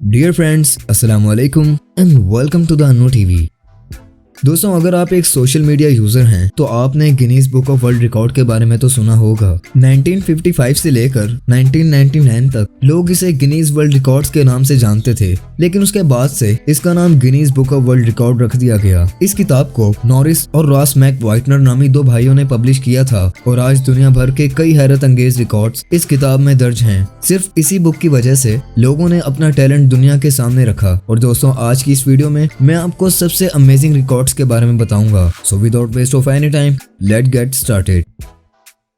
Dear friends, अस्सलाम वालेकुम and welcome to the Annu TV. दोस्तों, अगर आप एक सोशल मीडिया यूजर हैं तो आपने Guinness book of world record के बारे में तो सुना होगा। 1955 से लेकर 1999 तक लोग इसे गिनीज वर्ल्ड रिकॉर्ड्स के नाम से जानते थे, लेकिन उसके बाद से इसका नाम Guinness book of world record रख दिया गया। इस किताब को नॉरिस और रॉस मैक वाइटनर नामी दो भाइयों ने पब्लिश किया था और आज दुनिया भर के कई हैरत अंगेज रिकॉर्ड्स इस किताब में दर्ज हैं। सिर्फ इसी बुक की वजह से लोगों ने अपना टैलेंट दुनिया के सामने रखा। और दोस्तों, आज की इस वीडियो में मैं आपको सबसे अमेजिंग रिकॉर्ड्स के बारे में बताऊंगा। So without waste of any time, let's get started.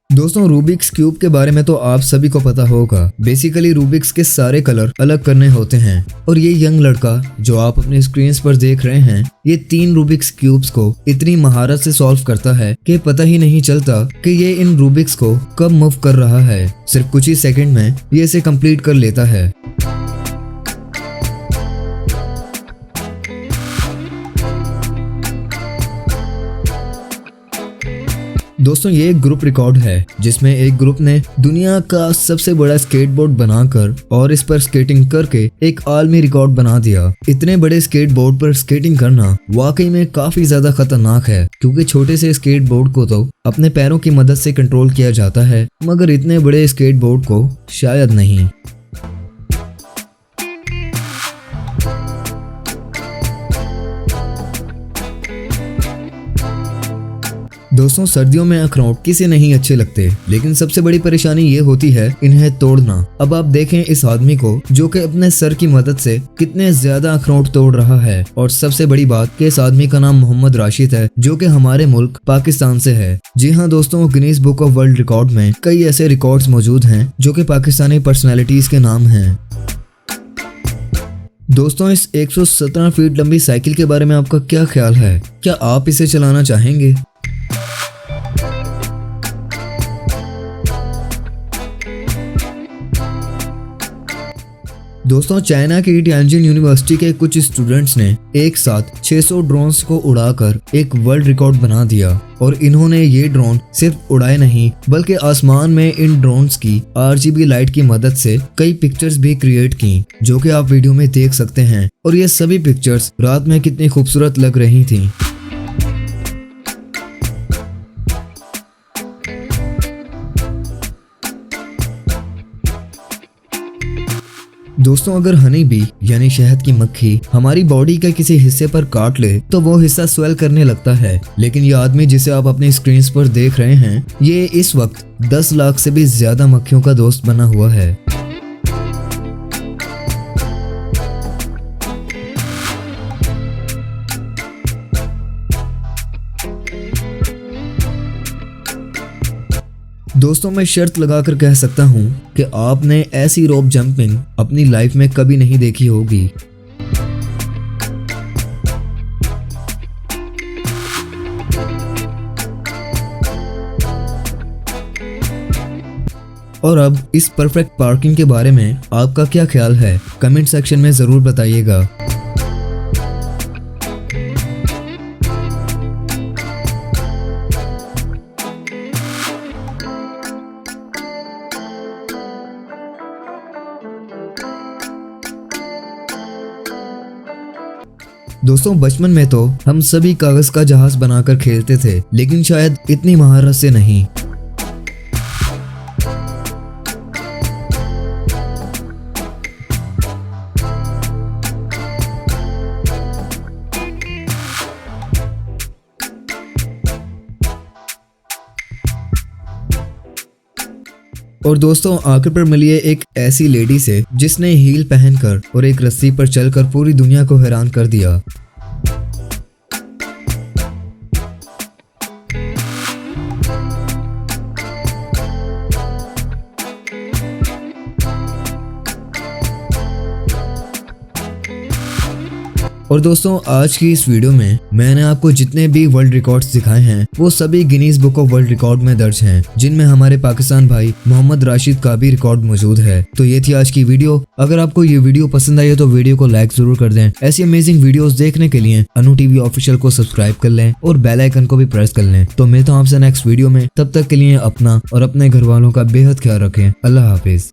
दोस्तों, रूबिक्स क्यूब के बारे में तो आप सभी को पता होगा। बेसिकली रूबिक्स के सारे कलर अलग करने होते हैं और ये यंग लड़का जो आप अपने स्क्रीन पर देख रहे हैं, ये 3 रूबिक्स क्यूब्स को इतनी महारत से सॉल्व करता है कि पता ही नहीं चलता कि ये इन रूबिक्स को कब मूव कर रहा है। सिर्फ कुछ ही सेकंड में ये इसे कंप्लीट कर लेता है। दोस्तों, ये एक ग्रुप रिकॉर्ड है जिसमें एक ग्रुप ने दुनिया का सबसे बड़ा स्केटबोर्ड बनाकर और इस पर स्केटिंग करके एक आलमी रिकॉर्ड बना दिया। इतने बड़े स्केटबोर्ड पर स्केटिंग करना वाकई में काफी ज्यादा खतरनाक है, क्योंकि छोटे से स्केटबोर्ड को तो अपने पैरों की मदद से कंट्रोल किया जाता है, मगर इतने बड़े स्केटबोर्ड को शायद नहीं। दोस्तों, सर्दियों में अखरोट किसे नहीं अच्छे लगते, लेकिन सबसे बड़ी परेशानी ये होती है इन्हें तोड़ना। अब आप देखें इस आदमी को जो कि अपने सर की मदद से कितने ज्यादा अखरोट तोड़ रहा है। और सबसे बड़ी बात कि इस आदमी का नाम मोहम्मद राशिद है, जो कि हमारे मुल्क पाकिस्तान से है। जी हाँ दोस्तों, Guinness book of world record में कई ऐसे रिकॉर्ड्स मौजूद हैं जो कि पाकिस्तानी पर्सनैलिटीज के नाम हैं। दोस्तों, इस 117 फीट लंबी साइकिल के बारे में आपका क्या ख्याल है? क्या आप इसे चलाना चाहेंगे? दोस्तों, चाइना की टियानजिन यूनिवर्सिटी के कुछ स्टूडेंट्स ने एक साथ 600 ड्रोन्स को उड़ाकर एक वर्ल्ड रिकॉर्ड बना दिया। और इन्होंने ये ड्रोन सिर्फ उड़ाए नहीं, बल्कि आसमान में इन ड्रोन्स की RGB लाइट की मदद से कई पिक्चर्स भी क्रिएट की, जो कि आप वीडियो में देख सकते हैं। और ये सभी पिक्चर्स रात में कितनी खूबसूरत लग रही थी। दोस्तों, अगर हनी बी यानी शहद की मक्खी हमारी बॉडी के किसी हिस्से पर काट ले तो वो हिस्सा स्वेल करने लगता है, लेकिन ये आदमी जिसे आप अपने स्क्रीन पर देख रहे हैं, ये इस वक्त 10 लाख से भी ज्यादा मक्खियों का दोस्त बना हुआ है। दोस्तों, मैं शर्त लगाकर कह सकता हूँ कि आपने ऐसी रोप जंपिंग अपनी लाइफ में कभी नहीं देखी होगी। और अब इस परफेक्ट पार्किंग के बारे में आपका क्या ख्याल है? कमेंट सेक्शन में जरूर बताइएगा। दोस्तों, बचपन में तो हम सभी कागज का जहाज बनाकर खेलते थे, लेकिन शायद इतनी महारत से नहीं। और दोस्तों, आखिर पर मिलिए एक ऐसी लेडी से जिसने हील पहनकर और एक रस्सी पर चलकर पूरी दुनिया को हैरान कर दिया। और दोस्तों, आज की इस वीडियो में मैंने आपको जितने भी वर्ल्ड रिकॉर्ड्स दिखाए हैं वो सभी Guinness book of world record में दर्ज हैं, जिनमें हमारे पाकिस्तान भाई मोहम्मद राशिद का भी रिकॉर्ड मौजूद है। तो ये थी आज की वीडियो। अगर आपको ये वीडियो पसंद आई है तो वीडियो को लाइक जरूर कर दें। ऐसी अमेजिंग वीडियोस देखने के लिए अन्नू टीवी ऑफिशियल को सब्सक्राइब कर लें और बेल आइकन को भी प्रेस कर लें। तो मिलता हूँ आपसे नेक्स्ट वीडियो में, तब तक के लिए अपना और अपने घर वालों का बेहद ख्याल रखें। अल्लाह हाफिज।